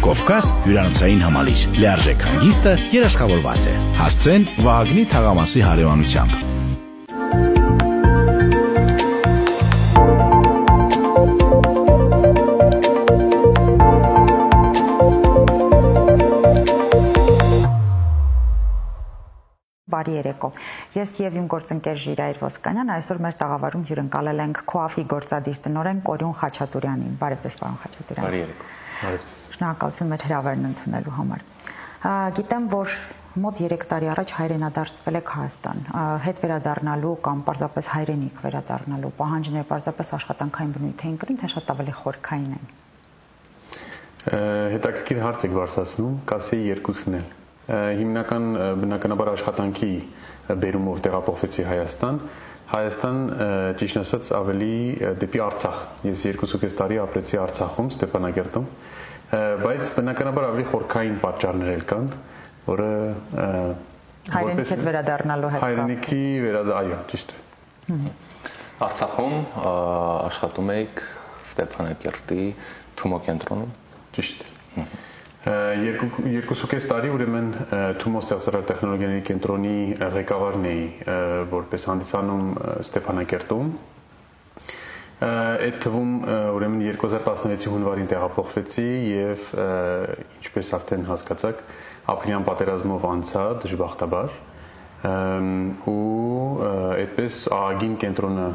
Կովկաս հյուրանոցային համալիր։ Լիարժեք հանգիստը երաշխավորված է։ Հասցեն Վահագնի թաղամասի հարևանությամբ։ Բարի երեկո։ Ես եւ իմ գործընկեր Ժիրայր Ոսկանյան այսօր մեր տաղավարում հյուրընկալել ենք Քոաֆի գործադիր տնօրեն Կորյուն Խաչատուրյանին։ Բարև ձեզ, պարոն Խաչատուրյան։ Բարի երեկո։ Բարև ձեզ։ Շնորհակալություն մեր հրավերն ընդունելու համար։ Գիտեմ, որ մոտ 3 տարի առաջ հայրենադարձվել եք Հայաստան։ Հետ վերադառնալու կամ պարզապես հայրենիք վերադառնալու պահանջները պարզապես աշխատանքային բնույթ էին կրում, թե շատ ավելի խորքային են։ Հետաքրքիր հարց եք բարձրացնում, կասեի երկուսն են։ Հիմնական բնականաբար աշխատանքի բերումով տեղափոխվեցի Հայաստան, ճիշտ ասած ավելի դեպի Արցախ։ Ես 2.5 տարի ապրեցի Արցախում, Ստեփանագերտում, բայց բնականաբար ավելի խորքային պատճառներ էլ կան, որը հայրենիք հետ վերադառնալու հետ հայրենիքի այո, ճիշտ է։ Արցախում աշխատում եք Ստեփանագերտի Թումո կենտրոնում։ Ճիշտ է։ 2.5 տարի ուրեմն Թումո ստեղծարար տեխնոլոգիաների կենտրոնի ղեկավարն էի, որպես հանդիսանում Ստեփանագերտում։ Այդ թվում ուրեմն 2016-ի հունվարին տեղափոխվեցի եւ ինչպես արդեն հասկացաք, ապրիլյան պատերազմով անցա դժբախտաբար ու այդպես ԱԱԳ-ին կենտրոնը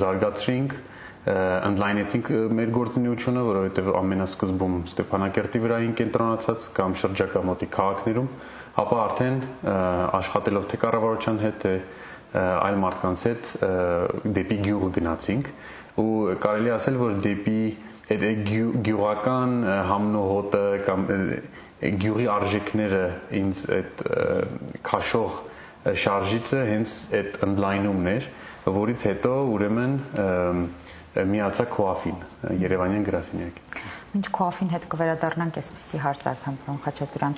զարգացրինք, ընդլայնեցինք մեր գործունեությունը, որովհետև ամենասկզբում Ստեփանագերտի վրա էին կենտրոնացած կամ շրջակա մոտի քաղաքներում, ապա արդեն աշխատելով թե կառավարության հետ, թե այլ մարդկանց հետ դեպի գյուղը գնացինք ու կարելի ասել, որ դեպի այդ գյուղական համնոհոտը կամ գյուղի արժեքները ինձ այդ քաշող շարժիչը հենց այդ ընդլայնումն էր, որից հետո ուրեմն միացա Քոաֆին, Երևանյան գրասենյակին։ Մինչ Քոաֆին հետ կվերադառնանք, այսպիսի հարց արդեն պարոն Խաչատուրյան,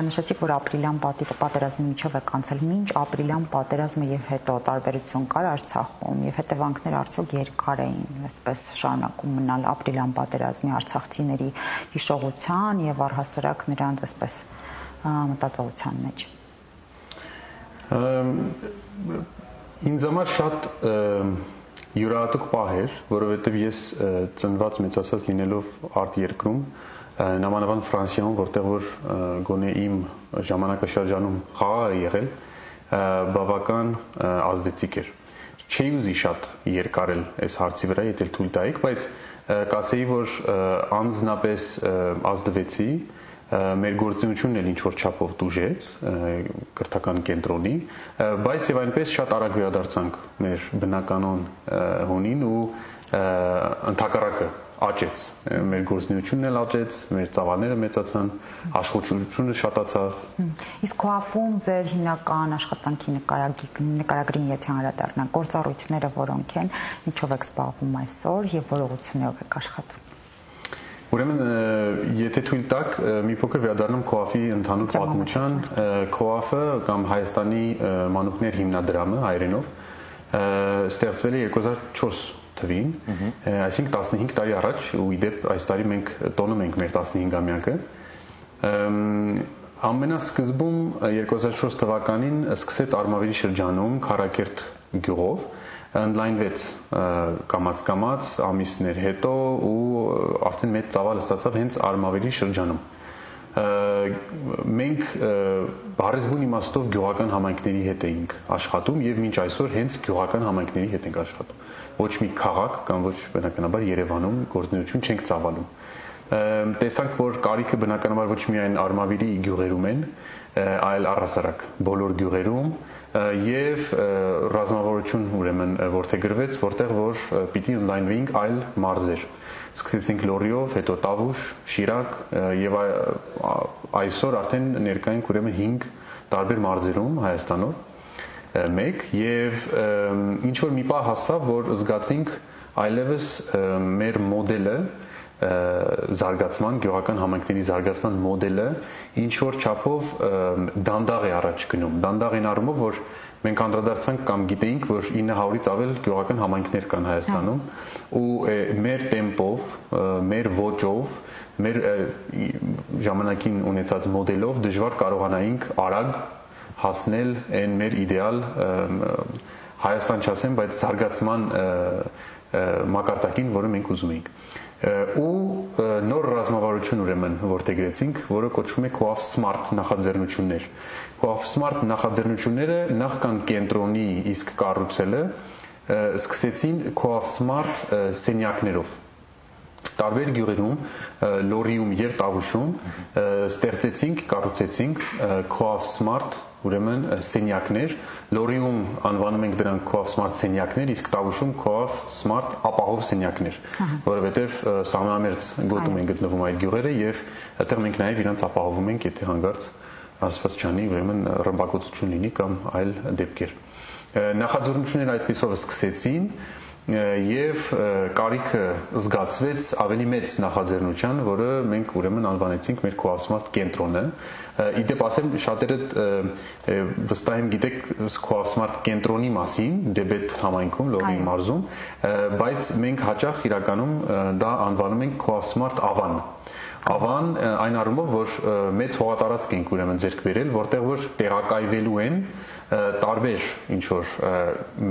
նշեցիք, որ ապրիլյան պատերազմի միջով եք անցել, մինչ ապրիլյան պատերազմը եւ հետո տարբերություն կար Արցախում եւ հետևանքները արդյոք երկար էին, այսպես շարունակում մնալ ապրիլյան պատերազմի արցախցիների հիշողության եւ առհասարակ նրանց այսպես մտածողության մեջ։ Ինձ համար շատ յուրահատուկ պահ էր, որովհետև ես ծնված մեծացած լինելով արտերկրում, նամանավան Ֆրանսիայում, որտեղ որ գոնե իմ ժամանակաշրջանում խաղաղ է եղել, բավական ազդեցիկ էր։ Չէի ուզի շատ երկարել այս հարցի վրա, եթե թույլ տայիք, բայց կասեի, որ անձնապես ազդվեցի, մեր գործունեությունն էլ ինչ-որ չափով տուժեց կրթական կենտրոնի, բայց եւ այնպես շատ արագ վերադարձանք մեր բնականon հունին ու ընդհակառակը աճեց, մեր գործունեությունն էլ աճեց, մեր ծավալները մեծացան, աշխուժությունը շատացավ։ Իսկ Քոաֆում ձեր հիմնական աշխատանքի նկարագրին եթե անդրադառնանք, գործառույթները որոնք են, ինչով եք զբաղվում այսօր եւ որ ուղղություններով եք աշխատում։ Ուրեմն, եթե թույլ տաք, մի փոքր վերադառնամ Քոաֆի ընդհանուր պատմության, Քոաֆը կամ Հայաստանի մանուկներ հիմնադրամը հայերենով ստեղծվել է 2004 թվին, այսինքն 15 տարի առաջ, ու իդեպ այս տարի մենք տոնում ենք մեր 15-ամյակը։ Ամենասկզբում 2004 թվականին սկսեց Արմավիրի շրջանում Քարակերտ գյուղով, ընդլայնվեց կամաց-կամաց ամիսներ հետո ու արդեն մեծ ծավալ ստացավ հենց Արմավիրի շրջանում։ Մենք բառեզբուն իմաստով գյուղական համայնքների հետ էինք աշխատում եւ մինչ այսօր հենց գյուղական համայնքների հետ ենք աշխատում։ Ոչ մի քաղաք կամ ոչ բնականաբար Երևանում գործունեություն չենք ծավալում։ Տեսանք, որ կարիքը բնականաբար ոչ միայն Արմավիրի գյուղերում են, այլ առհասարակ բոլոր գյուղերում եւ ռազմավարություն ուրեմն որդեգրվեց, որտեղ որ պիտի ընդլայնվեինք այլ մարզեր։ Սկսեցինք Լոռիով, հետո Տավուշ, Շիրակ եւ այսօր արդեն ներկայինք ուրեմն 5 տարբեր մարզերում Հայաստանով մեկ եւ ինչ որ մի պահ հասավ, որ զգացինք այլևս մեր մոդելը զարգացման, գյուղական համայնքների զարգացման մոդելը ինչ որ չափով դանդաղ է առաջ գնում։ Դանդաղ են առումով, որ մենք անդրադարձանք կամ գիտեինք, որ 900-ից ավել գյուղական համայնքներ կան Հայաստանում ու մեր տեմպով, մեր ոճով, մեր ժամանակին ունեցած մոդելով դժվար կարողանայինք արագ հասնել այն մեր իդեալ Հայաստան չասեմ, բայց զարգացման մակարդակին, որը մենք ուզում էինք։ Ու նոր ռազմավարություն ուրեմն որդեգրեցինք, որը կոչվում է Coaf Smart նախաձեռնություններ։ Coaf Smart նախաձեռնությունները նախքան կենտրոնի իսկ կառուցելը սկսեցին Coaf Smart սենյակներով։ Տարբեր գյուղերում, Լորիում եւ Տավուշում ստեղծեցինք, կառուցեցինք Coaf Smart ուրեմն սենյակներ, Լորիում անվանում ենք դրանք Coaf Smart սենյակներ, իսկ Տավուշում Coaf Smart ապահով սենյակներ, որովհետև սահմանամերձ գոտում են գտնվում այդ գյուղերը եւ այդտեղ մենք նաեւ իրանց ապահովում ենք, եթե հանգարց Աստված չանի, ուրեմն ռմբակոծություն լինի կամ այլ դեպքեր։ Նախաձեռնությունները այդպիսով սկսեցին եւ կարիքը զգացվեց ավելի մեծ նախաձեռնության, որը մենք ուրեմն անվանեցինք մեր Coaf Smart կենտրոնը։ Իդեպ ասեմ, շատերը վստահ եմ գիտեք Coaf Smart կենտրոնի մասին, Դեբետ համայնքում, Լորի մարզում, բայց մենք հաճախ իրականում դա անվանում ենք Coaf Smart Ավան։ Ավան այն առումով, որ մեծ հողատարածք ենք ուրեմն ձեռք բերել, որտեղ որ տեղակայվելու են տարբեր ինչ որ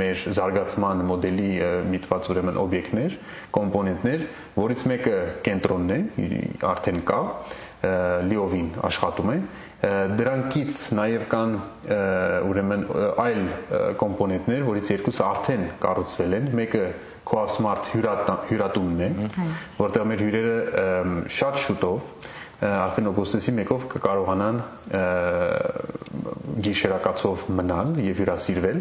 մեր զարգացման մոդելի միտված ուրեմն օբյեկտներ, կոմպոնենտներ, որից մեկը կենտրոնն է, արդեն կա, լիովին աշխատում է, դրանքից նաև կան ուրեմն այլ կոմպոնենտներ, որից երկուսը արդեն կառուցվել են, մեկը Coaf Smart հյուրատունն է, որտեղ մեր հյուրերը շատ շուտով արդեն օգոստոսի 1-ով կկարողանան գիշերակացով մնալ եւ հյուրասիրվել,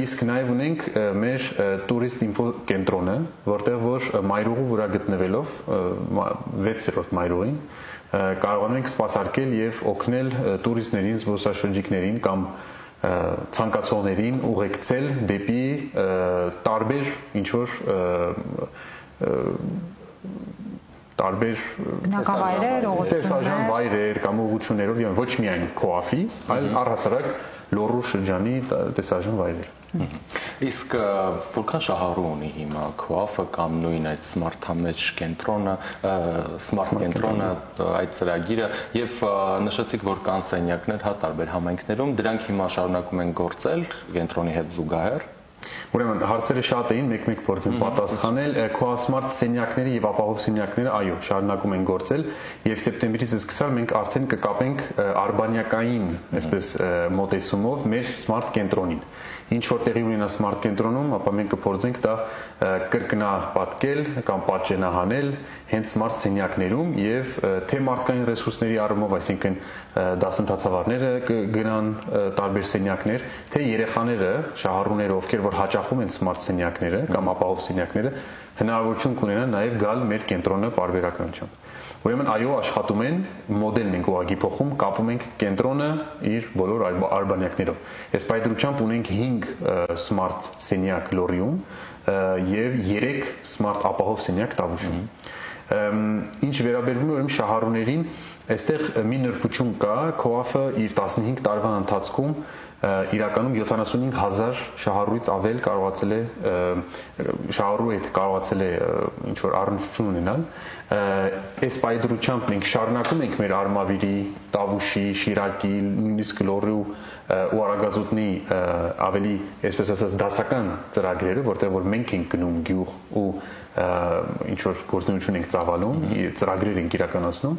իսկ նաեւ ունենք մեր տուրիստ ինֆո կենտրոնը, որտեղ որ Մայրուղու վրա գտնվելով 6-րդ Մայրուղին կարողանում ենք սպասարկել եւ օգնել տուրիստներին, զբոսաշրջիկներին կամ ցանկացողներին ուղեկցել դեպի տարբեր ինչ որ տարբեր տեսարժան վայրեր կամ ուղղություններով եւ ոչ միայն Coaf-ի, այլ առհասարակ Լոռու շրջանի տեսարժան վայրեր։ Իսկ որքան շահառու ունի հիմա Coaf-ը կամ նույն այդ Smart-ամեջ կենտրոնը, Smart կենտրոնը, այդ ծրագիրը եւ նշեցիք, որ կան սենյակներ հա տարբեր համայնքներում, դրանք հիմա շարունակում են գործել կենտրոնի հետ զուգահեռ։ Ուրեմն հարցերը շատ էին, մեկ-մեկ փորձեմ պատասխանել։ Coaf Smart սենյակները եւ ապահով սենյակները, այո, շարունակում են գործել եւ սեպտեմբերից սկսած մենք արդեն կկապենք արբանյակային, այսպես մոտեցումով մեր Smart կենտրոնին։ Ինչ որ տեղի ունենա Smart կենտրոնում, ապա մենք կփորձենք դա կրկնապատկել կամ պատճենահանել հենց Smart սենյակներում եւ թե մարդկային ռեսուրսների առումով, այսինքն դասընթացավարները կգնան տարբեր սենյակներ, թե երեխաները, շահառուները, ովքեր որ հաճախում են Smart սենյակները կամ ապահով սենյակները, հնարավորություն կունենան նաեւ գալ մեր կենտրոնը պարբերականությամբ։ Ուրեմն այո, աշխատում են, մոդելն ենք ուղղակի փոխում, կապում ենք կենտրոնը իր բոլոր արբանյակներով։ Այս պայծրությամբ ունենք 5 Smart սենյակ Լոռիում եւ 3 Smart ապահով սենյակ Տավուշում։ Ինչ վերաբերվում է ուրեմն շահառուներին, այստեղ մի նրբություն կա, Coaf-ը իր 15 տարվա ընթացքում իրականում 75000 շահառուից ավել կարողացել է շահառու հետ կարողացել է ինչ որ առնչություն ունենալ։ Այս պայծրությամբ մենք շարունակում ենք մեր Արմավիրի, Տավուշի, Շիրակի, նույնիսկ Լոռու ու Արագածոտնի ավելի, այսպես ասած, դասական ծրագրերը, որտեղ որ մենք ենք գնում գյուղ ու ինչ որ գործունեություն ենք ծավալում, ծրագրեր ենք իրականացնում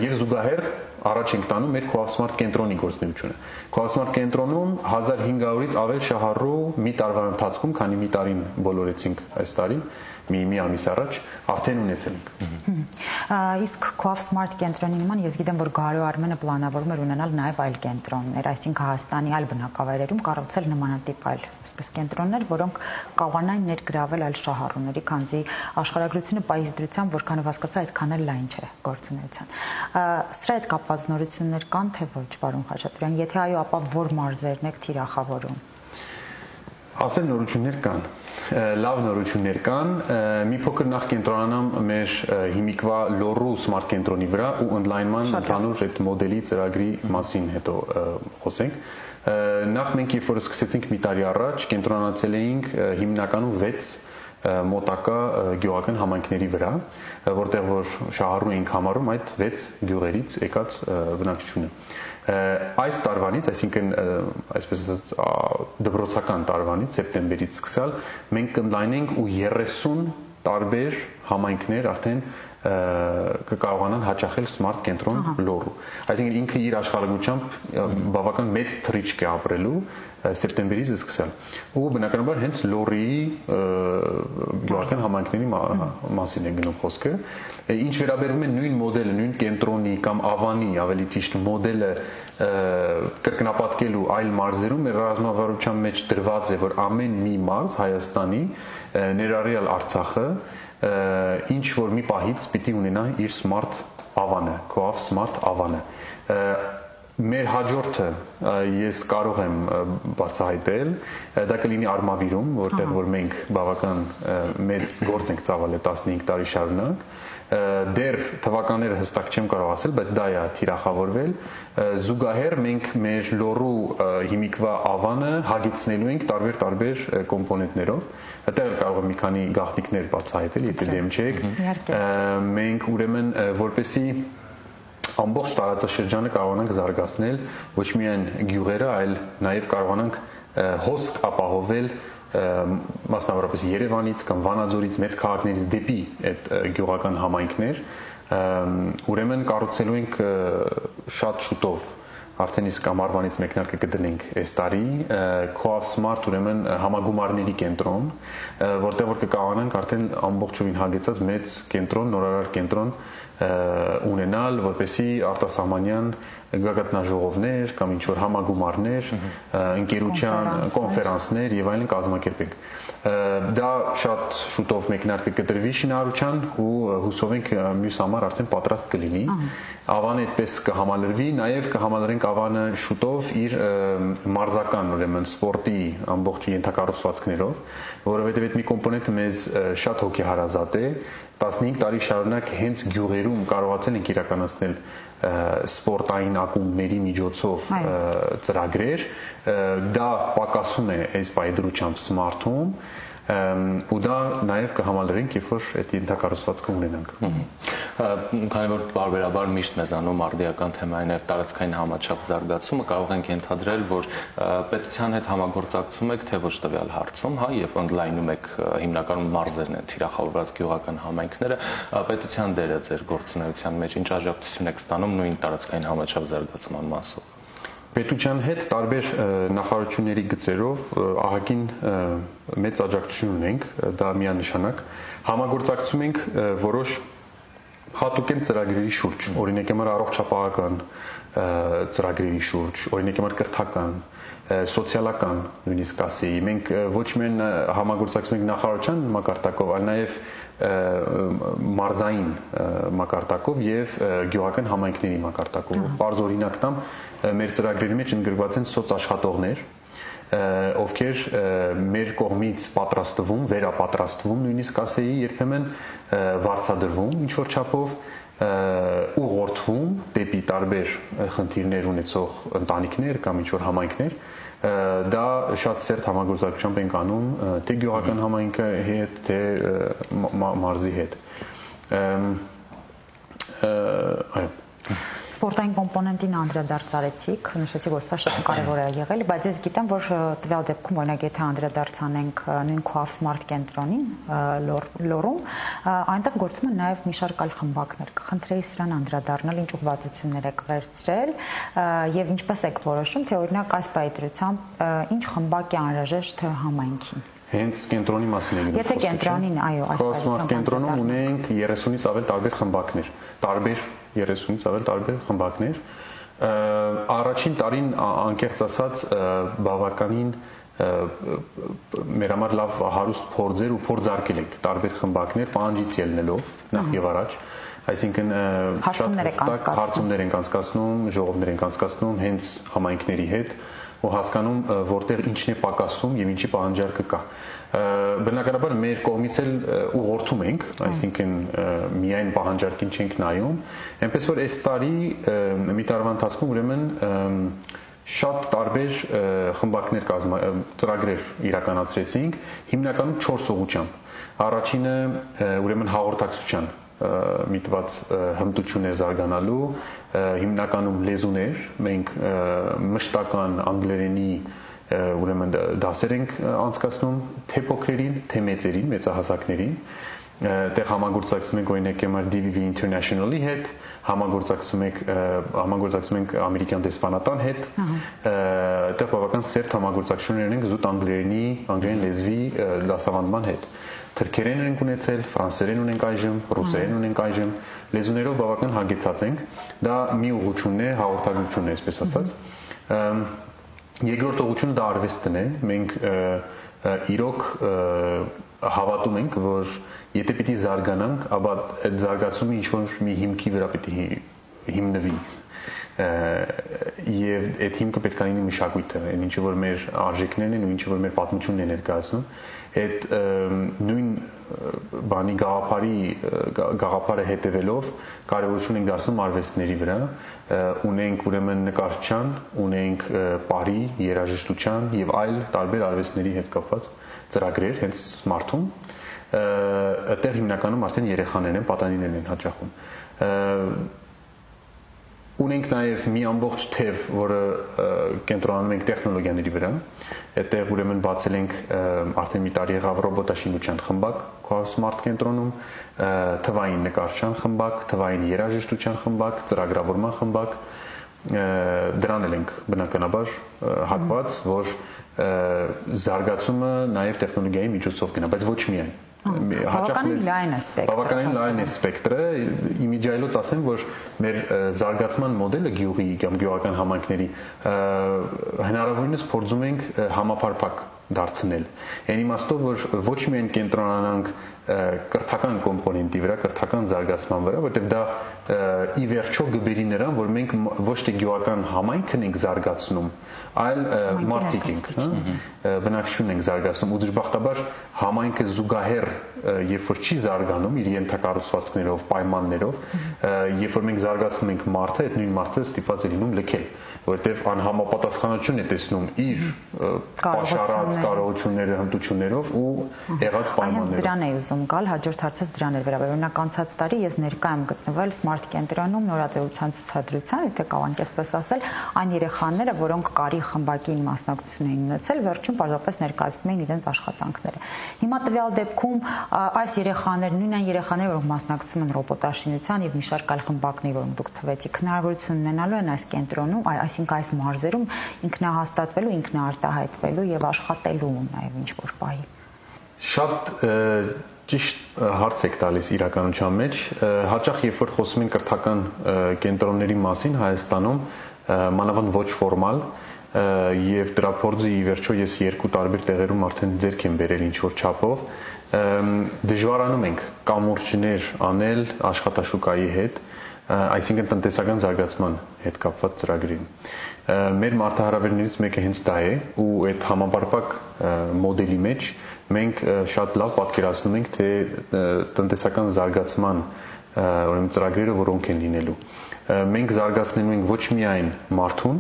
եւ զուգահեռ առաջ ենք տանում մեր Coaf Smart կենտրոնի գործունեությունը։ Coaf Smart կենտրոնում 1500-ից ավել շահառու մի տարվա ընթացքում, քանի մի տարին բոլորեցինք այս տարի, մի ամիս առաջ արդեն ունեցել ենք։ Իսկ Coaf Smart կենտրոնի նման ես գիտեմ, որ Գարո Արմենը պլանավորում էր ունենալ նաև այլ կենտրոններ, այսինքն Հայաստանի այլ բնակավայրերում կառուցել նմանատիպ այլ այսպես կենտրոններ, որոնք կարողանային ներգրավել այլ շահառուների, քանզի աշխարհագրությունը պայծրությամբ, որքանով հասկացա, այդքան էլ լայն չէ գործունեության։ Սրա հետ կապված նորություններ կան թե ոչ, պարոն Խաչատրյան, եթե այո, ապա որ մարզերն եք թիրախավորում։ Ասել նորություններ կան, լավ նորություններ կան, մի փոքր նախ կենտրոնանամ մեր հիմիկվա լոռու սմարթ կենտրոնի վրա ու ընդլայնման ընդհանուր այդ մոդելի ծրագրի մասին հետո խոսենք։ Նախ մենք երբ որ սկսեցինք մի տարի առաջ, կենտրոնացել էինք հիմնականում 6 մոտակա գյուղական համայնքների վրա, որտեղ որ շահառու էինք համարում այդ 6 գյուղերից եկած բնակչությունը։ Այս տարվանից, այսինքն այսպես ասած դպրոցական տարվանից, սեպտեմբերից սկսալ, մենք կընդլայնենք ու 30 տարբեր համայնքներ արդեն կկարողանան հաճախել սմարթ կենտրոն լոռու։ Այսինքն ինքը իր աշխատանքությամբ բավական մեծ թռիչք է ապրելու սեպտեմբերից սկսել։ Ու բնականաբար հենց լոռի գյուղական համայնքների մասին է գնում խոսքը։ Ինչ վերաբերում է նույն մոդելը, նույն կենտրոնի կամ ավանի, ավելի ճիշտ մոդելը կրկնապատկելու այլ մարզերում, մեր ռազմավարության մեջ դրված է, որ ամեն մի մարզ Հայաստանի, ներառյալ Արցախը, ինչ որ մի պահից պիտի ունենա իր սմարթ ավանը, COAF սմարթ ավանը։ Մեր հաջորդը ես կարող եմ բացահայտել, դա կլինի Արմավիրում, որտեղ որ մենք բավական մեծ գործ ենք ծավալել 15 տարի շարունակ։ Դեռ թվականները հստակ չեմ կարող ասել, բայց դա է թիրախավորվել։ Զուգահեռ մենք մեր լոռու հիմիկվա ավանը հագեցնելու ենք տարբեր կոմպոնենտներով։ Այդտեղ կարող եմ մի քանի գաղտնիքներ բացահայտել, եթե դեմ չեք։ Մենք ուրեմն որպեսի ամբողջ տարածաշրջանը կարողանանք զարգացնել ոչ միայն գյուղերը, այլ նաև կարողանանք հոսք ապահովել մասնավորապես Երևանից կամ Վանաձորից, մեծ քաղաքներից դեպի այդ գյուղական համայնքներ, ուրեմն կառուցելու ենք շատ շուտով արդեն իսկ ամառվանից մեկնարկը կդնենք այս տարի COAF Smart ուրեմն համագումարների կենտրոն, որտեղ որ կկարողանանք արդեն ամբողջովին հագեցած մեծ կենտրոն, նորարար կենտրոն ունենալ, որպեսզի արտասահմանյան գագաթնաժողովներ կամ ինչ որ համագումարներ, ընկերության կոնֆերանսներ եւ այլն կազմակերպենք։ Դա շատ շուտով մեկնարկը կտրվի շինարարության ու հուսով ենք մյուս ամառ արդեն պատրաստ կլինի։ Ավանը այդպես կհամալրվի, նաեւ կհամալրենք ավանը շուտով իր մարզական, ուրեմն սպորտի ամբողջ ենթակառուցվածքներով, որովհետեւ այդ մի կոմպոնենտը մեզ շատ հոգեհարազատ է։ 15 տարի շարունակ հենց գյուղերում կարողացել ենք իրականացնել սպորտային ակումբների միջոցով ծրագրեր, դա պակասում է այս պայդրությամբ սմարթում ու դա նաև կհամալրենք, երբ որ այդ ենթակառուցվածքը ունենանք։ Քանի որ բարբերաբար միշտ մեզանում արդիական թեմային է տարածքային համաչափ զարգացումը, կարող ենք ենթադրել, որ պետության հետ համագործակցում եք թե ոչ տվյալ հարցում, հա, եւ ընդլայնում եք հիմնականում մարզերն են թիրախավորված գյուղական համայնքները, պետության դերը ձեր գործունեության մեջ ինչ աջակցություն եք ստանում նույն տարածքային համաչափ զարգացման մասով։ Պետության հետ տարբեր նախարարությունների գծերով ահագին մեծ աջակցություն ունենք, դա միանշանակ։ Համագործակցում ենք որոշ հատուկեն ծրագրերի շուրջ, օրինակ համար առողջապահական ծրագրերի շուրջ, օրինակ համար կրթական, սոցիալական, նույնիսկ ասեի, մենք ոչ միայն համագործակցում ենք նախարարության մակարդակով, այլ նաև մարզային մակարդակով եւ գյուղական համայնքների մակարդակով։ Պարզ օրինակ տամ, մեր ծրագրերի մեջ ընդգրկված են սոցաշխատողներ, ովքեր մեր կողմից պատրաստվում, վերապատրաստվում, նույնիսկ ասեի, երբեմն վարձատրվում ինչ որ չափով ուղղորդվում դեպի տարբեր խնդիրներ ունեցող ընտանիքներ կամ ինչ որ համայնքներ, դա շատ սերտ համագործակցությամբ ենք անում թե գյուղական համայնքի հետ, թե մարզի հետ։ Այո։ Սպորտային կոմպոնենտին անդրադարձարեցիք, նշեցիք, որ սա շատ կարևոր է եղել, բայց ես գիտեմ, որ տվյալ դեպքում օրինակ եթե անդրադարձանենք նույն COAF Smart կենտրոնին լոռում, այնտեղ գործում են նաև մի շարք այլ խմբակներ։ Կխնդրեի սրան անդրադառնալ, ինչ ուղղվածություններ եք վերցրել եւ ինչպես եք որոշում, թե օրինակ այս պայծրությամբ ինչ խմբակ է անհրաժեշտ համայնքին։ Հենց կենտրոնի մասին է գնում։ Եթե կենտրոնին, այո, այս պայծրությամբ կենտրոնում ունենք 30-ից ավել տարբեր խմբակներ, 30-ից ավել տարբեր խմբակներ։ Առաջին տարին անկեղծ ասած բավականին մեր համար լավ հարուստ փորձեր ու փորձարկել ենք տարբեր խմբակներ պահանջից ելնելով նախ եւ առաջ, այսինքն շատ հստակ հարցումներ ենք անցկացնում, ժողովներ ենք անցկացնում հենց համայնքների հետ, ու հասկանում որտեղ ինչն է պակասում եւ ինչի պահանջարկը կա։ Բնականաբար մեր կողմից էլ ուղղորդում ենք, այսինքն միայն պահանջարկին չենք նայում, այնպես որ այս տարի մի տարվա ընթացքում ուրեմն շատ տարբեր խմբակներ ծրագրեր իրականացրեցինք, հիմնականում 4 ուղղությամբ։ Առաջինը ուրեմն հաղորդակցության միտված հմտություններ զարգանալու, հիմնականում լեզուներ, մենք մշտական անգլերենի ուրեմն դասեր ենք անցկացնում թե փոքրերին, թե մեծերին, մեծահասակներին, այդտեղ համագործակցում ենք օրինակ համար DVV International-ի հետ, համագործակցում ենք ամերիկյան դեսպանատան հետ, այդտեղ բավական սերտ համագործակցություններ ենք զուտ անգլերեն լեզվի դասավանդման հետ։ Թրքերեն ենք ունեցել, ֆրանսերեն ունենք այժմ, ռուսերեն ունենք այժմ, լեզուներով բավական հագեցած ենք, դա մի ուղղությունն է, հաղորդակցությունն է, այսպես ասած։ Երկրորդ ուղղությունը դա արվեստն է, մենք իրոք հավատում ենք, որ եթե պիտի զարգանանք, ապա այդ զարգացումը ինչ-որ մի հիմքի վրա պիտի հիմնվի եւ այդ հիմքը պետք է լինի մշակույթը, այն ինչը որ մեր արժեքներն են ու ինչը որ մեր պատմությունն է ներկայացնում, այդ նույն բանի գաղափարը հետևելով կարևորություն ենք դարձնում արվեստների վրա, ունենք ուրեմն նկարչության, ունենք պարի, երաժշտության եւ այլ տարբեր արվեստների հետ կապված ծրագրեր հենց Սմարթում, այդտեղ հիմնականում արդեն երեխաներն են, պատանիներն են հաճախում։ Ունենք նաև մի ամբողջ թև, որը կենտրոնանում ենք տեխնոլոգիաների վրա, այդտեղ ուրեմն բացել ենք արդեն մի տարի եղավ ռոբոտաշինության խմբակ Smart կենտրոնում, թվային նկարչության խմբակ, թվային երաժշտության խմբակ, ծրագրավորման խմբակ, դրան էլ ենք բնականաբար հակված, որ զարգացումը նաև տեխնոլոգիայի միջոցով գնա, բայց ոչ միայն։ Բավականին լայն է սպեկտրը։ Բավականին լայն է սպեկտրը, իմիջիայլոց ասեմ, որ մեր զարգացման մոդելը գյուղի կամ գյուղական համայնքների հնարավորինս փորձում ենք համապարփակ դարձնել։ Այն իմաստով, որ ոչ միայն կենտրոնանանք կրթական կոմպոնենտի վրա, կրթական զարգացման վրա, որտեղ դա ի վերջո գբերի նրան, որ մենք ոչ թե գյուղական համայնքն ենք զարգացնում, այլ մարդիկ ենք, բնակչությունն ենք զարգացնում ու դժբախտաբար համայնքը զուգահեռ երբ որ չի զարգանում իր ենթակառուցվածքներով, պայմաններով, երբ որ մենք զարգացնում ենք մարդը, այդ նույն մարդը ստիպված է լինում լքել, որտեղ անհամապատասխանություն է տեսնում իր պաշարած կարողությունները, հմտություններով ու եղած պայմաններով։ Դրան է ուզում գալ, հաջորդ հարցս դրան էր վերաբերում։ Օրինակ անցած տարի ես ներկա եմ գտնվել Smart կենտրոնում նորաձևության ցուցադրության, եթե կարողանք այսպես ասել, այն երեխաները, որոնք կարի խմբակին մասնակցություն էին ունեցել, վերջում պարզապես ներկայացնում էին իրենց աշխատանքները։ Հիմա տվյալ դեպքում այս երեխաները, նույն այն երեխաները, որոնք մասնակցում են ռոբոտաշինության եւ մի շարք այլ խմբակների, որոնք դուք թվեցիք, հնարավորություն ունենալու են այս կենտրոնում, այսինքն այս մարզերում ինքնահաստատվելու, ինքնաարտահայտվելու եւ աշխատելու նաեւ ինչ որ բայի։ Շատ ճիշտ հարց եք տալիս իրականության մեջ, հաճախ երբ որ խոսում ենք կրթական կենտրոնների մասին Հայաստանում, մանավանդ ոչ ֆորմալ, եւ դրա փորձը ի վերջո ես երկու տարբեր տեղերում արդեն ձեռք եմ բերել ինչ որ չափով, դժվարանում ենք կամուրջներ անել աշխատաշուկայի հետ, այսինքն տնտեսական զարգացման հետ կապված ծրագրին։ Մեր մարտահրավերներից մեկը հենց դա է ու այդ համապարփակ մոդելի մեջ մենք շատ լավ պատկերացնում ենք թե տնտեսական զարգացման ուրեմն ծրագրերը որոնք են լինելու։ Մենք զարգացնելու ենք ոչ միայն մարդուն,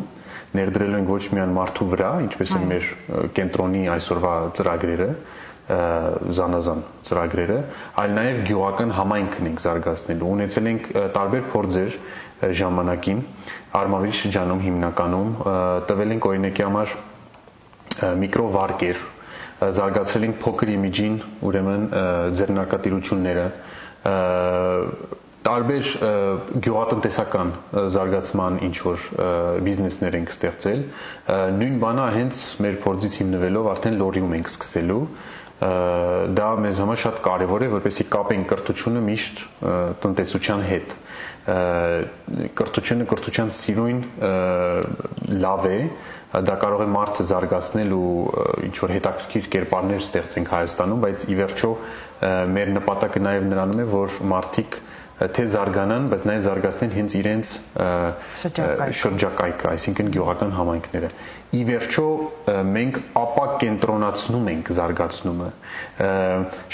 ներդրելու ենք ոչ միայն մարդու վրա, ինչպես են մեր կենտրոնի այսօրվա ծրագրերը, զանազան ծրագրերը, այլ նաև գյուղական համայնքն ենք զարգացնելու։ Ունեցել ենք տարբեր փորձեր ժամանակին, Արմավիրի շրջանում հիմնականում տվել ենք օրինակի համար միկրովարկեր, զարգացրել ենք փոքր իմիջին, ուրեմն ձեռնարկատիրությունները, տարբեր գյուղատնտեսական զարգացման ինչ որ բիզնեսներ ենք ստեղծել, նույն բանը հենց մեր փորձից հիմնվելով արդեն Լորիում ենք սկսելու, դա մեզ համար շատ կարևոր է, որպեսզի կապենք կրթությունը միշտ տնտեսության հետ։ Կրթությունը կրթության սիրույն լավ է, դա կարող է մարդը զարգացնել ու ինչ որ հետաքրքիր կերպարներ ստեղծենք Հայաստանում, բայց ի վերջո մեր նպատակը նաև նրանում է, որ մարդիկ թե զարգանան, բայց նաև զարգացնեն հենց իրենց շրջակայքը, այսինքն գյուղական համայնքները։ Ի վերջո մենք ապա կենտրոնացնում ենք զարգացումը։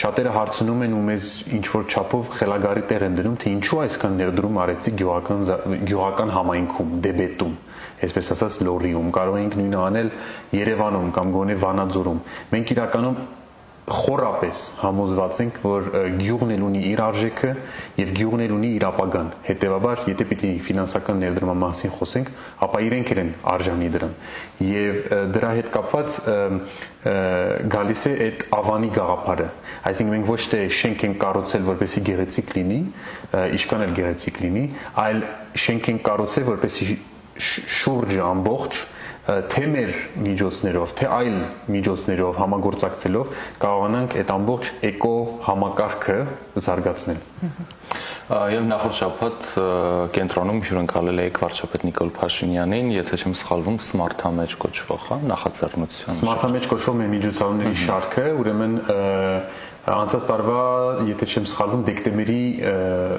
Շատերը հարցնում են ու մեզ ինչ որ չափով խելագարի տեղ են դնում, թե ինչու այսքան ներդրում արեցի գյուղական համայնքում, դեբետում, այսպես ասած լորիում, կարող ենք նույնը անել Երևանում կամ գոնե Վանաձորում։ Մենք իրականում խորապես համոզված ենք, որ գյուղն էլ ունի իր արժեքը եւ գյուղն էլ ունի իր ապագան։ Հետեւաբար, եթե պիտի ֆինանսական ներդրման մասին խոսենք, ապա իրենք են արժանի դրան։ Եվ դրա հետ կապված գալիս է այդ Ավանի գաղափարը։ Այսինքն մենք ոչ թե շենք ենք կառուցել, որպեսզի գեղեցիկ լինի, ինչքան էլ գեղեցիկ լինի, այլ շենք ենք կառուցել, որպեսզի շուրջը ամբողջ թե մեր միջոցներով, թե այլ միջոցներով համագործակցելով կարողանանք այդ ամբողջ էկո համակարգը զարգացնել։ Եվ նախորդ շաբաթ կենտրոնում հյուրընկալել եք վարչապետ Նիկոլ Փաշինյանին, եթե չեմ սխալվում, Սմարթամեջ կոչվող, հա, նախաձեռնության։ Սմարթամեջ կոչվող մեր միջոցառումների շարքը, ուրեմն անցած տարվա, եթե չեմ սխալվում, դեկտեմբերի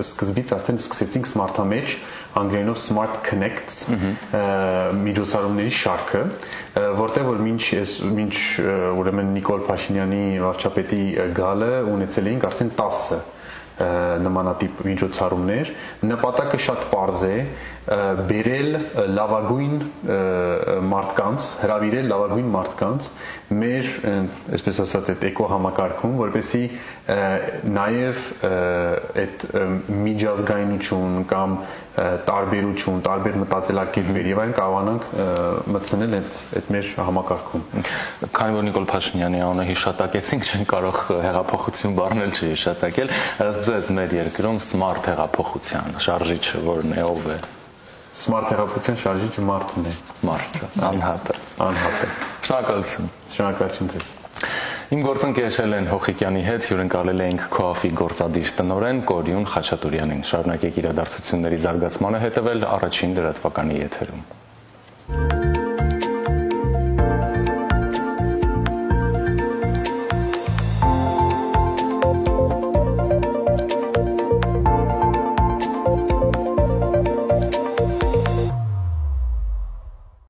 սկզբից արդեն սկսեցինք Սմարթամեջ, անգլերենով Smart Connects միջոցառումների շարքը, որտեղ որ մինչ ուրեմն Նիկոլ Փաշինյանի վարչապետի գալը ունեցել էինք արդեն 10 նմանատիպ միջոցառումներ։ Նպատակը շատ պարզ է՝ բերել լավագույն մարդկանց, հրավիրել լավագույն մարդկանց մեր, այսպես ասած, այդ էկո համակարգում, որպեսզի նաև այդ միջազգայնություն կամ տարբերություն, տարբեր մտածելակերպեր եւ այլն կարողանանք մտցնել այդ մեր համակարգում։ Քանի որ Նիկոլ Փաշինյանի անունը հիշատակեցինք, չենք կարող հեղափոխություն բառնել չհիշատակել, ըստ ձեզ մեր երկրում smart հեղափոխության շարժիչը որն է, ով է։ Smart հեղափոխության շարժիչը մարդն է։ Մարդը, անհատը։ Շնորհակալություն։ Շնորհակալություն ձեզ։ Իմ գործընկերներ են Հոխիկյանի հետ հյուրընկալել ենք ՔՕԱՖ-ի գործադիր տնօրեն Կորյուն Խաչատուրյանին։ Շարունակեք իրադարձությունների զարգացմանը հետևել առաջին լրատվականի եթերում։